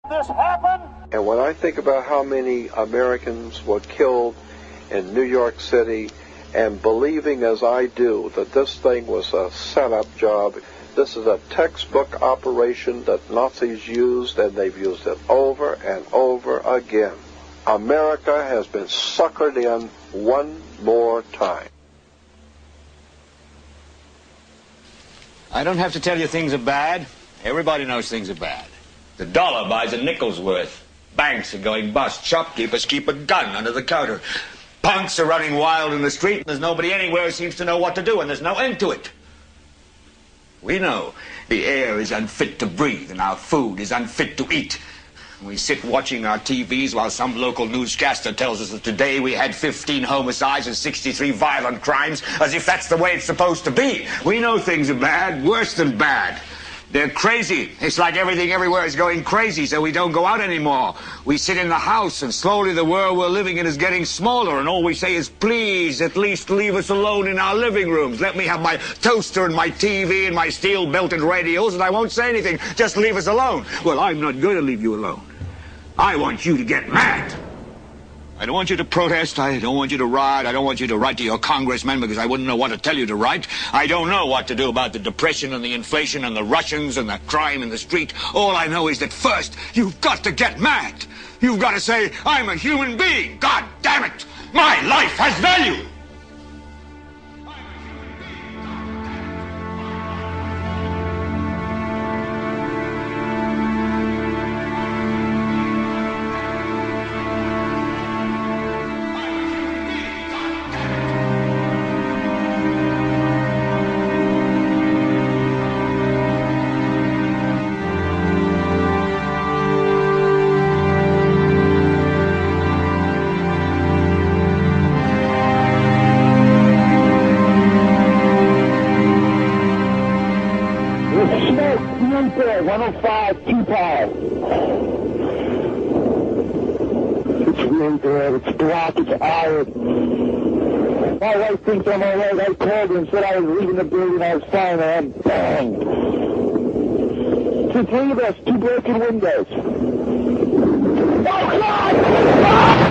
this happen? And when I think about how many Americans were killed in New York City, and believing as I do that this thing was a setup job, this is a textbook operation that Nazis used, and they've used it over and over again. America has been suckered in one more time. I don't have to tell you things are bad. Everybody knows things are bad. The dollar buys a nickel's worth. Banks are going bust. Shopkeepers keep a gun under the counter. Punks are running wild in the street, and there's nobody anywhere who seems to know what to do, and there's no end to it. We know the air is unfit to breathe, and our food is unfit to eat. We sit watching our TVs while some local newscaster tells us that today we had 15 homicides and 63 violent crimes, as if that's the way it's supposed to be. We know things are bad, worse than bad. They're crazy. It's like everything everywhere is going crazy, so we don't go out anymore. We sit in the house, and slowly the world we're living in is getting smaller, and all we say is, please, at least leave us alone in our living rooms. Let me have my toaster and my TV and my steel-belted radios, and I won't say anything. Just leave us alone. Well, I'm not going to leave you alone. I want you to get mad. I don't want you to protest. I don't want you to riot. I don't want you to write to your congressmen because I wouldn't know what to tell you to write. I don't know what to do about the depression and the inflation and the Russians and the crime in the street. All I know is that first, you've got to get mad. You've got to say, I'm a human being. God damn it. My life has value. I'm all right. I called her and said I was leaving the building. I was fine, and bang. It's the three of us, 2 broken windows. Oh, God! Ah!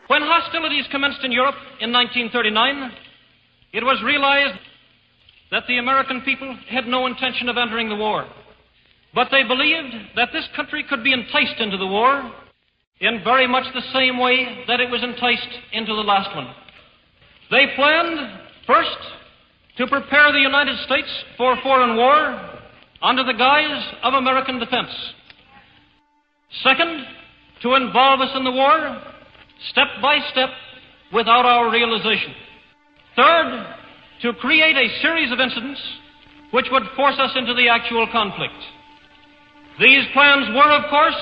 When hostilities commenced in Europe in 1939, it was realized that the American people had no intention of entering the war. But they believed that this country could be enticed into the war in very much the same way that it was enticed into the last one. They planned, first, to prepare the United States for foreign war under the guise of American defense. Second, to involve us in the war step by step without our realization. Third, to create a series of incidents which would force us into the actual conflict. These plans were, of course,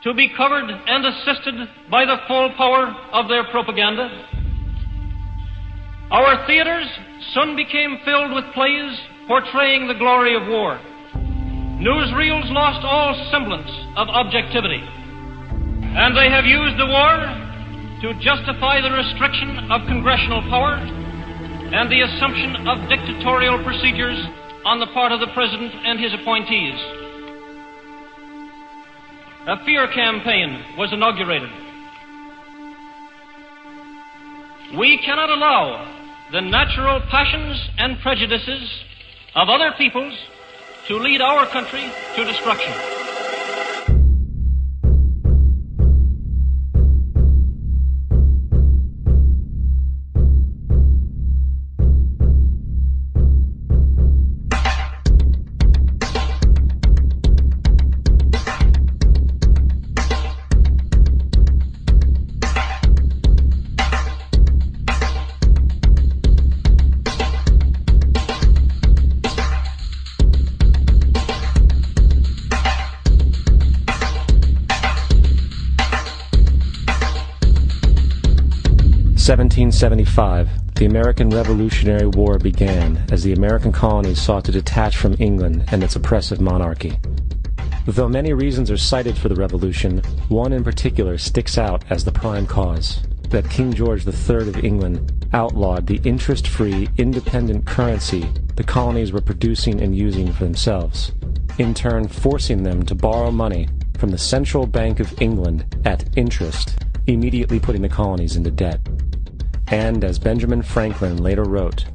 to be covered and assisted by the full power of their propaganda. Our theaters soon became filled with plays portraying the glory of war. Newsreels lost all semblance of objectivity, and they have used the war to justify the restriction of congressional power and the assumption of dictatorial procedures on the part of the President and his appointees. A fear campaign was inaugurated. We cannot allow the natural passions and prejudices of other peoples to lead our country to destruction. 1775, the American Revolutionary War began as the American colonies sought to detach from England and its oppressive monarchy. Though many reasons are cited for the revolution, one in particular sticks out as the prime cause: that King George III of England outlawed the interest-free, independent currency the colonies were producing and using for themselves, in turn forcing them to borrow money from the Central Bank of England at interest, immediately putting the colonies into debt. And as Benjamin Franklin later wrote,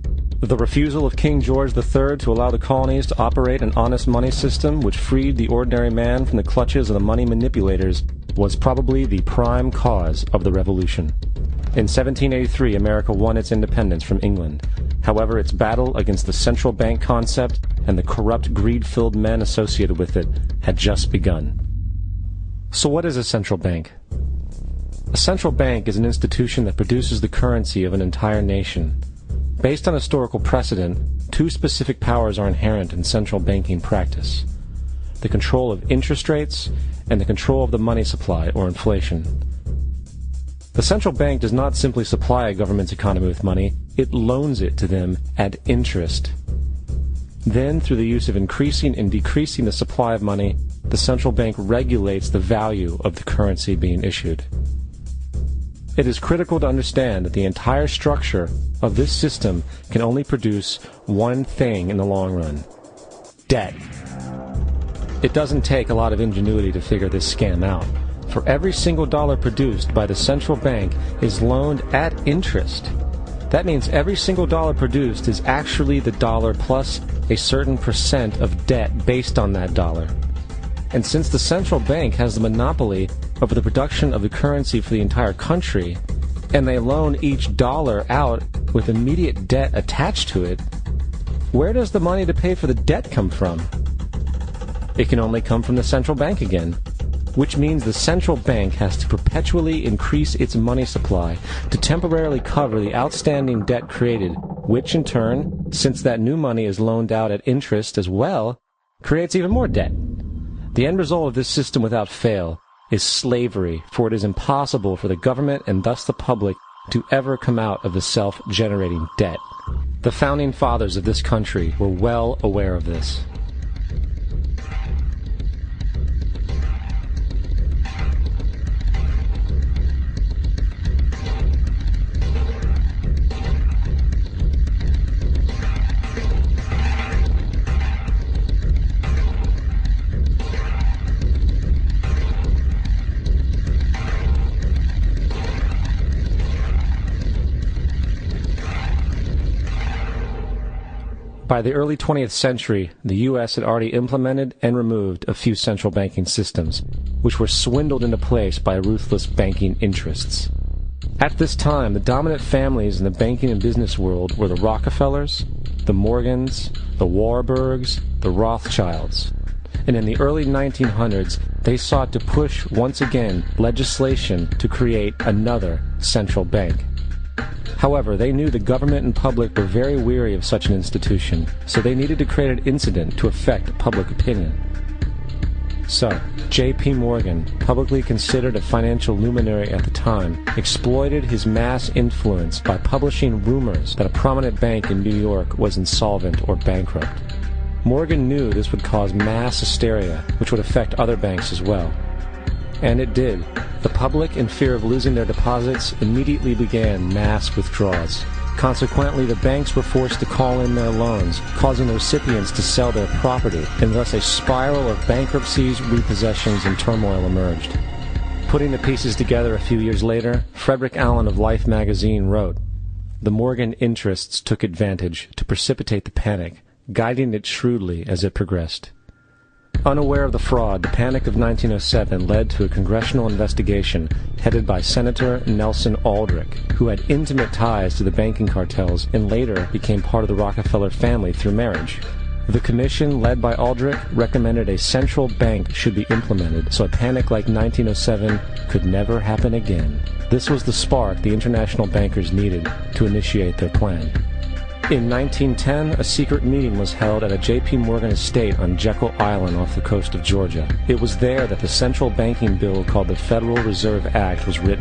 the refusal of King George III to allow the colonies to operate an honest money system which freed the ordinary man from the clutches of the money manipulators was probably the prime cause of the revolution. In 1783, America won its independence from England. However, its battle against the central bank concept and the corrupt, greed-filled men associated with it had just begun. So what is a central bank? A central bank is an institution that produces the currency of an entire nation. Based on historical precedent, two specific powers are inherent in central banking practice: the control of interest rates and the control of the money supply, or inflation. The central bank does not simply supply a government's economy with money, it loans it to them at interest. Then, through the use of increasing and decreasing the supply of money, the central bank regulates the value of the currency being issued. It is critical to understand that the entire structure of this system can only produce one thing in the long run: debt. It doesn't take a lot of ingenuity to figure this scam out. For every single dollar produced by the central bank is loaned at interest. That means every single dollar produced is actually the dollar plus a certain percent of debt based on that dollar. And since the central bank has the monopoly over the production of the currency for the entire country, and they loan each dollar out with immediate debt attached to it, where does the money to pay for the debt come from? It can only come from the central bank again, which means the central bank has to perpetually increase its money supply to temporarily cover the outstanding debt created, which in turn, since that new money is loaned out at interest as well, creates even more debt. The end result of this system without fail is slavery, for it is impossible for the government and thus the public to ever come out of the self-generating debt. The founding fathers of this country were well aware of this. By the early 20th century, the U.S. had already implemented and removed a few central banking systems, which were swindled into place by ruthless banking interests. At this time, the dominant families in the banking and business world were the Rockefellers, the Morgans, the Warburgs, the Rothschilds. And in the early 1900s, they sought to push once again legislation to create another central bank. However, they knew the government and public were very weary of such an institution, so they needed to create an incident to affect public opinion. So, J.P. Morgan, publicly considered a financial luminary at the time, exploited his mass influence by publishing rumors that a prominent bank in New York was insolvent or bankrupt. Morgan knew this would cause mass hysteria, which would affect other banks as well. And it did. The public, in fear of losing their deposits, immediately began mass withdrawals. Consequently, the banks were forced to call in their loans, causing the recipients to sell their property, and thus a spiral of bankruptcies, repossessions, and turmoil emerged. Putting the pieces together a few years later, Frederick Allen of Life magazine wrote, "The Morgan interests took advantage to precipitate the panic, guiding it shrewdly as it progressed." Unaware of the fraud, the Panic of 1907 led to a congressional investigation headed by Senator Nelson Aldrich, who had intimate ties to the banking cartels and later became part of the Rockefeller family through marriage. The commission, led by Aldrich, recommended a central bank should be implemented so a panic like 1907 could never happen again. This was the spark the international bankers needed to initiate their plan. In 1910, a secret meeting was held at a J.P. Morgan estate on Jekyll Island off the coast of Georgia. It was there that the central banking bill called the Federal Reserve Act was written.